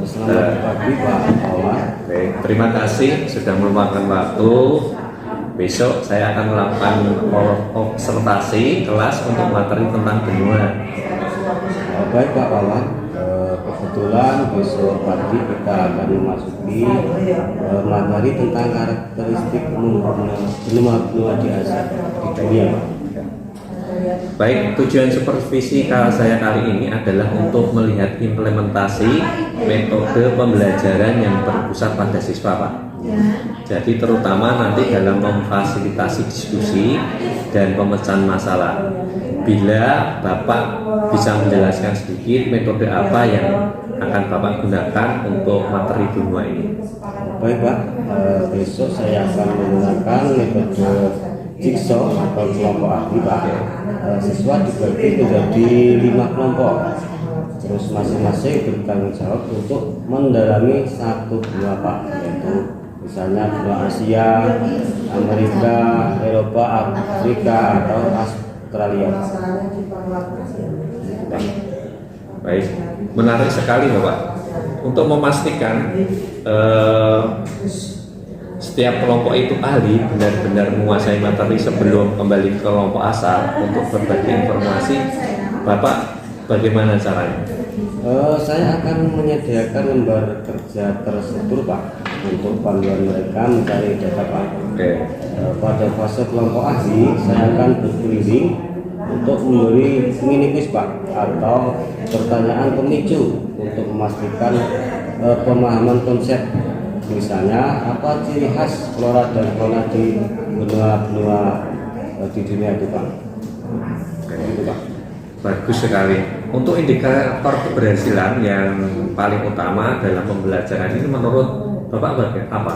Selamat pagi Pak Wawan. Oke, terima kasih sudah meluangkan waktu. Besok saya akan melakukan observasi kelas untuk materi tentang benua. Baik Pak Wawan, kebetulan besok pagi kita akan memasuki materi tentang karakteristik umum benua di Asia di dunia. Baik, tujuan supervisi saya kali ini adalah untuk melihat implementasi metode pembelajaran yang berpusat pada siswa, Pak. Jadi terutama nanti dalam memfasilitasi diskusi dan pemecahan masalah. Bila Bapak bisa menjelaskan sedikit metode apa yang akan Bapak gunakan untuk materi benua ini. Baik Pak, besok saya akan menggunakan metode jigsaw atau kelompok ahli Pak. Siswa dibagi menjadi 5 kelompok. Terus masing-masing bertanggung jawab untuk mendalami satu benua Pak, yaitu misalnya benua Asia, Amerika, Eropa, Afrika atau Australia. Baik, menarik sekali Bapak. Untuk memastikan setiap kelompok itu ahli benar-benar menguasai materi sebelum kembali ke kelompok asal untuk berbagi informasi, Bapak bagaimana caranya? Saya akan menyediakan lembar kerja terstruktur Pak untuk panduan mereka mencari data Pak. Oke. Pada fase kelompok ahli saya akan berkeliling untuk memberi mini quiz Pak atau pertanyaan pemicu untuk memastikan pemahaman konsep. Misalnya apa ciri khas flora dan fauna di benua-benua di dunia itu Pak. Gitu, Pak. Bagus sekali. Untuk indikator keberhasilan yang paling utama dalam pembelajaran ini menurut Bapak bagaimana? Apa?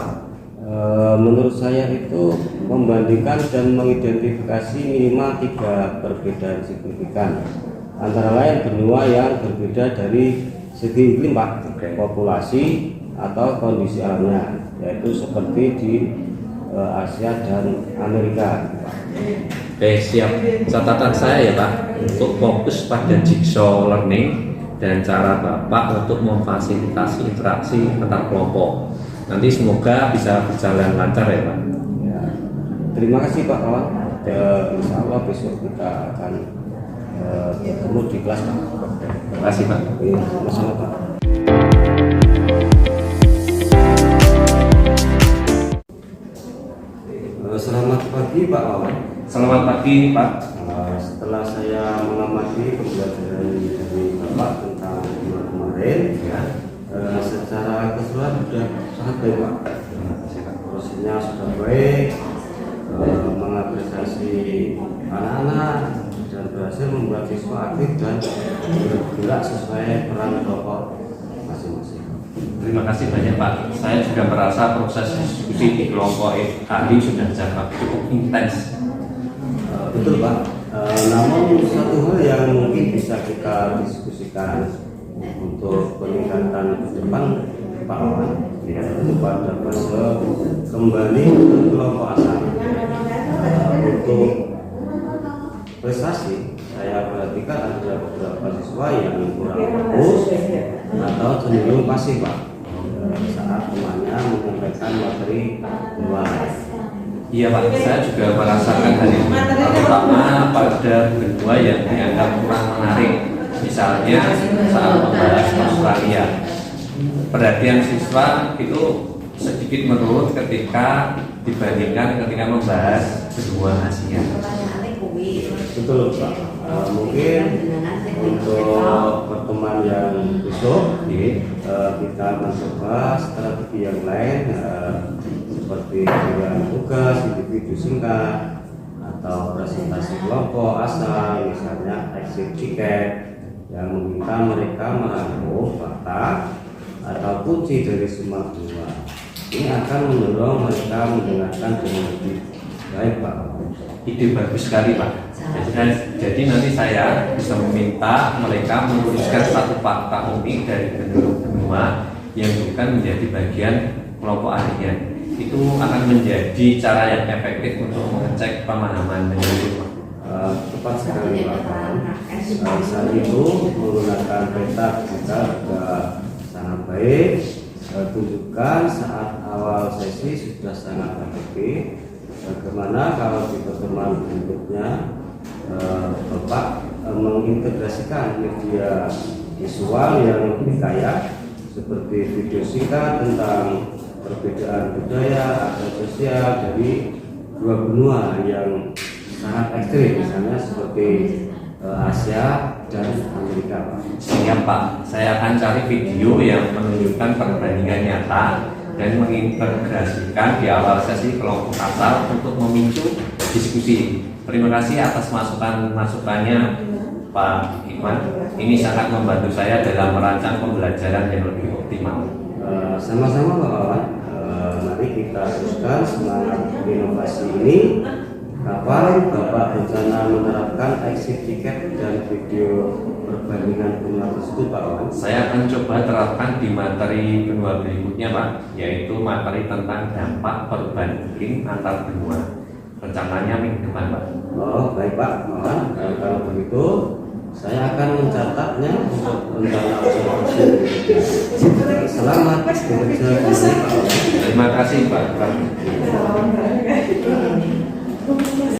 Menurut saya itu membandingkan dan mengidentifikasi minimal 3 perbedaan signifikan antara lain benua yang berbeda dari segi iklim Pak, populasi atau kondisi alamnya, yaitu seperti di Asia dan Amerika. Oke, siap. Catatan saya ya Pak, untuk fokus pada jigsaw learning dan cara Bapak untuk memfasilitasi interaksi antar kelompok. Nanti semoga bisa berjalan lancar ya Pak. Ya, terima kasih Pak Kawan. Insya Allah besok kita akan bertemu di kelas Pak. Terima kasih Pak. Sama-sama Pak. Selamat pagi Pak Wawan. Selamat pagi Pak. Setelah saya mengamati pembelajaran dari Bapak tentang bulan kemarin, ya, secara keseluruhan sudah sangat baik Pak. Prosesnya sudah baik, mengapresiasi anak-anak dan berhasil membuat siswa aktif dan bergerak sesuai peran kelompok masing-masing. Terima kasih banyak Pak. Saya juga merasa proses diskusi di kelompok ahli sudah cukup intens. Betul Pak. Namun satu hal yang mungkin bisa kita diskusikan untuk peningkatan ke depan Pak Wawan, yaitu pada fase kembali ke kelompok asal. Untuk prestasi saya perhatikan ada beberapa siswa yang kurang fokus atau cenderung pasif Pak saat temannya menyampaikan materi luar. Iya Pak, saya juga merasakan hal ini, terutama pada benua yang dianggap kurang menarik. Misalnya saat membahas Australia, perhatian siswa itu sedikit menurun ketika dibandingkan ketika membahas benua Asia. Betul Pak. Mungkin untuk pertemuan yang besok kita mencoba strategi yang lain seperti dengan tugas individu singkat atau presentasi kelompok asal, misalnya exit ticket yang meminta mereka merangkum fakta atau kunci dari semua benua. Ini akan mendorong mereka mendengarkan dengan lebih baik Pak. Ide bagus sekali Pak. Jadi nanti saya bisa meminta mereka menuliskan satu fakta unik dari benua yang bukan menjadi bagian kelompok ahlinya. Itu akan menjadi cara yang efektif untuk mengecek pemahaman menyeluruh. Tepat sekali Pak. Saat itu menggunakan peta kita juga sangat baik. baik. Tunjukkan saat awal sesi sudah sangat efektif. Bagaimana kalau di pertemuan berikutnya Bapak mengintegrasikan media visual yang lebih kaya seperti video singkat tentang perbedaan budaya atau sosial dari dua benua yang sangat ekstrim, misalnya seperti Asia dan Amerika, Pak. Siap Pak, saya akan cari video yang menunjukkan perbandingan nyata dan mengintegrasikan di awal sesi kelompok asal untuk memicu diskusi. Terima kasih atas masukannya Pak Iman. Ini sangat membantu saya dalam merancang pembelajaran yang lebih optimal. Sama-sama Pak Wawan. Mari kita teruskan semangat inovasi ini. Kapan Bapak berencana menerapkan exit tiket dan video perbandingan benua tersebut, Pak Wawan? Saya akan coba terapkan di materi benua berikutnya, Pak, yaitu materi tentang dampak perubahan iklim antar benua. Rencananya minggu depan, Pak. Oh, baik Pak Wawan. Kalau begitu, saya akan mencatatnya untuk rencana observasi berikutnya. Selamat bekerja kembali, Pak Wawan. Terima kasih, Pak.